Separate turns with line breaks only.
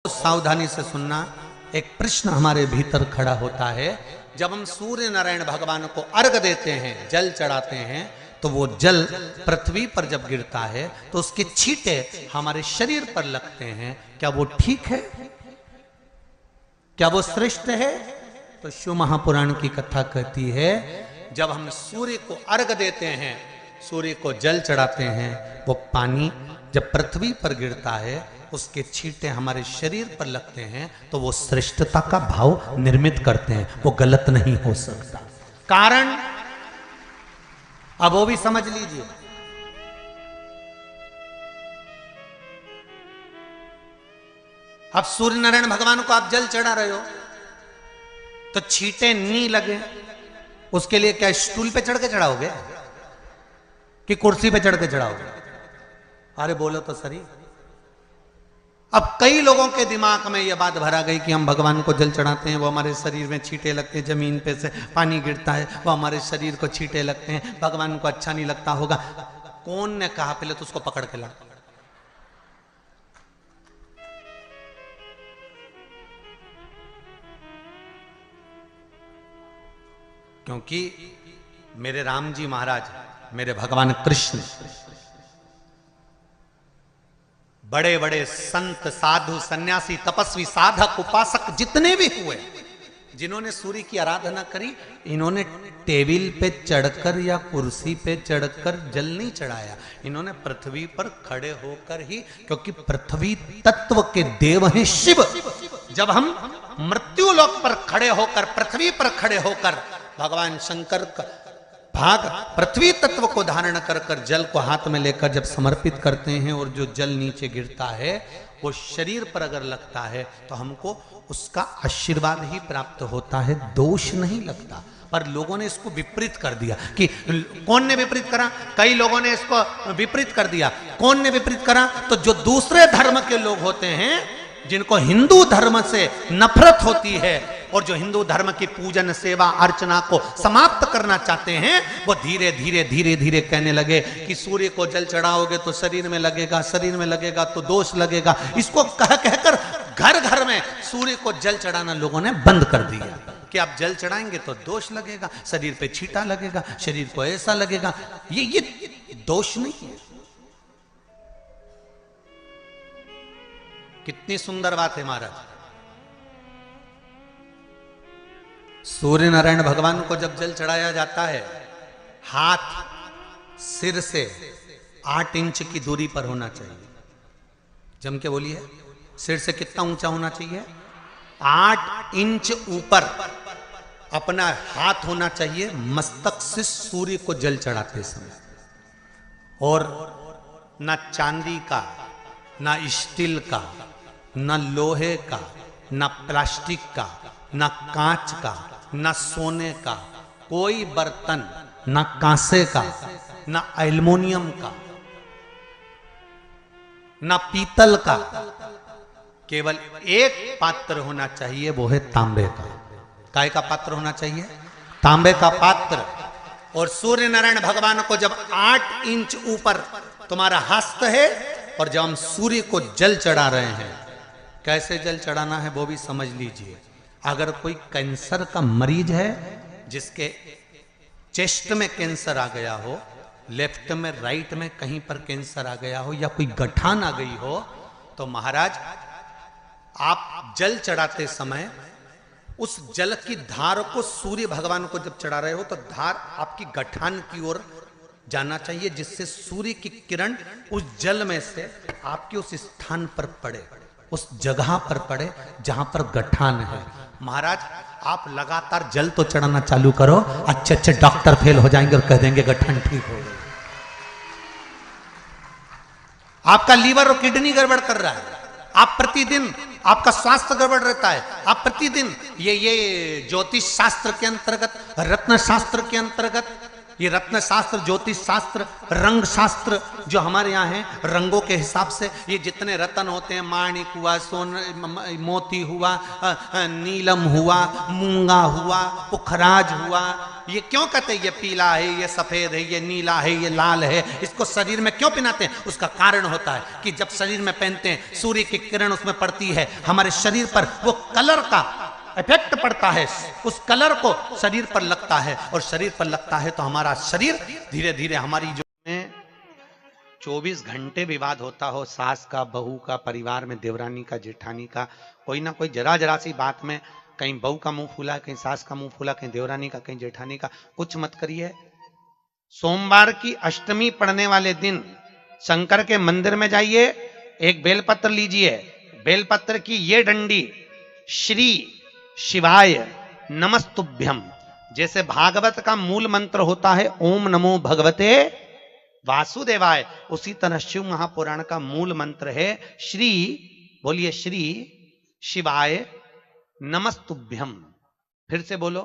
सावधानी से सुनना। एक प्रश्न हमारे भीतर खड़ा होता है, जब हम सूर्य नारायण भगवान को अर्घ देते हैं, जल चढ़ाते हैं, तो वो जल पृथ्वी पर जब गिरता है तो उसके छींटे हमारे शरीर पर लगते हैं। क्या वो ठीक है? क्या वो श्रेष्ठ है? तो शिव महापुराण की कथा कहती है, जब हम सूर्य को अर्घ देते हैं, सूर्य को जल चढ़ाते हैं, वो पानी जब पृथ्वी पर गिरता है, उसके छींटे हमारे शरीर पर लगते हैं, तो वो श्रेष्ठता का भाव निर्मित करते हैं। वो गलत नहीं हो सकता। कारण अब वो भी समझ लीजिए। अब सूर्य नारायण भगवान को आप जल चढ़ा रहे हो तो छींटे नहीं लगे, उसके लिए क्या स्टूल पे चढ़ के चढ़ाओगे कि कुर्सी पे चढ़ के चढ़ाओगे? अरे बोलो तो सही। अब कई लोगों के दिमाग में यह बात भरा गई कि हम भगवान को जल चढ़ाते हैं, वो हमारे शरीर में छींटे लगते हैं, जमीन पे से पानी गिरता है, वो हमारे शरीर को छींटे लगते हैं, भगवान को अच्छा नहीं लगता होगा। कौन ने कहा? पहले तो उसको पकड़ के ला। क्योंकि मेरे राम जी महाराज, मेरे भगवान कृष्ण, बड़े बड़े संत, साधु, सन्यासी, तपस्वी, साधक, उपासक जितने भी हुए, जिन्होंने सूर्य की आराधना करी, इन्होंने टेबल पे चढ़कर या कुर्सी पे चढ़कर जल नहीं चढ़ाया। इन्होंने पृथ्वी पर खड़े होकर ही, क्योंकि पृथ्वी तत्व के देव हैं शिव। जब हम मृत्यु लोक पर खड़े होकर, पृथ्वी पर खड़े होकर भगवान शंकर का भाग पृथ्वी तत्व को धारण कर कर जल को हाथ में लेकर जब समर्पित करते हैं, और जो जल नीचे गिरता है वो शरीर पर अगर लगता है तो हमको उसका आशीर्वाद ही प्राप्त होता है, दोष नहीं लगता। पर लोगों ने इसको विपरीत कर दिया। कि कौन ने विपरीत करा? कई लोगों ने इसको विपरीत कर दिया। कौन ने विपरीत करा? तो जो दूसरे धर्म के लोग होते हैं, जिनको हिंदू धर्म से नफरत होती है और जो हिंदू धर्म की पूजन, सेवा, अर्चना को समाप्त करना चाहते हैं, वो धीरे धीरे धीरे धीरे कहने लगे कि सूर्य को जल चढ़ाओगे तो शरीर में लगेगा, शरीर में लगेगा तो दोष लगेगा। इसको कह कहकर घर घर में सूर्य को जल चढ़ाना लोगों ने बंद कर दिया कि आप जल चढ़ाएंगे तो दोष लगेगा, शरीर पे छींटा लगेगा, शरीर को ऐसा लगेगा। ये दोष नहीं है। कितनी सुंदर बात है महाराज। सूर्य नारायण भगवान को जब जल चढ़ाया जाता है, हाथ सिर से 8 इंच की दूरी पर होना चाहिए। जम के बोलिए, सिर से कितना ऊंचा होना चाहिए? 8 इंच ऊपर अपना हाथ होना चाहिए मस्तक से सूर्य को जल चढ़ाते समय। और ना चांदी का, ना स्टील का, ना लोहे का, ना प्लास्टिक का, ना कांच का, ना सोने का कोई बर्तन, ना कांसे का, ना एल्युमिनियम का, ना पीतल का, केवल एक पात्र होना चाहिए, वो है तांबे का। काय का पात्र होना चाहिए? तांबे का पात्र। और सूर्य नारायण भगवान को जब 8 इंच ऊपर तुम्हारा हस्त है, और जब हम सूर्य को जल चढ़ा रहे हैं, कैसे जल चढ़ाना है वो भी समझ लीजिए। अगर कोई कैंसर का मरीज है, जिसके चेस्ट में कैंसर आ गया हो, लेफ्ट में, राइट में कहीं पर कैंसर आ गया हो, या कोई गठान आ गई हो, तो महाराज आप जल चढ़ाते समय उस जल की धार को सूर्य भगवान को जब चढ़ा रहे हो, तो धार आपकी गठान की ओर जाना चाहिए, जिससे सूर्य की किरण उस जल में से आपके उस स्थान पर पड़े, उस जगह पर पड़े जहां पर गठान है। महाराज आप लगातार जल तो चढ़ाना चालू करो, अच्छे अच्छे डॉक्टर फेल हो जाएंगे और कह देंगे गठान ठीक हो गई। आपका लीवर और किडनी गड़बड़ कर रहा है, आप प्रतिदिन, आपका स्वास्थ्य गड़बड़ रहता है, आप प्रतिदिन ये ज्योतिष शास्त्र के अंतर्गत, रत्न शास्त्र के अंतर्गत ये रत्न शास्त्र, ज्योतिष शास्त्र, रंग शास्त्र जो हमारे यहाँ है, रंगों के हिसाब से ये जितने रत्न होते हैं, माणिक हुआ, सोन, मोती हुआ, नीलम हुआ, मूंगा हुआ, पुखराज हुआ, ये क्यों कहते हैं ये पीला है, ये सफेद है, ये नीला है, ये लाल है, इसको शरीर में क्यों पहनाते हैं? उसका कारण होता है कि जब शरीर में पहनते हैं, सूर्य की किरण उसमें पड़ती है, हमारे शरीर पर वो कलर का इफेक्ट पड़ता है, उस कलर को शरीर पर लगता है, और शरीर पर लगता है तो हमारा शरीर धीरे धीरे हमारी जो 24 घंटे विवाद होता हो, सास का, बहू का, परिवार में देवरानी का, जेठानी का, कोई ना कोई जरा जरा सी बात में कहीं बहू का मुंह फूला, कहीं सास का मुंह फूला, कहीं देवरानी का, कहीं जेठानी का, कुछ मत करिए। सोमवार की अष्टमी पड़ने वाले दिन शंकर के मंदिर में जाइए, एक बेलपत्र लीजिए, बेलपत्र की ये डंडी श्री शिवाय नमस्तुभ्यम, जैसे भागवत का मूल मंत्र होता है ओम नमो भगवते वासुदेवाय, उसी तरह शिव महापुराण का मूल मंत्र है श्री, बोलिए श्री शिवाय नमस्तुभ्यम, फिर से बोलो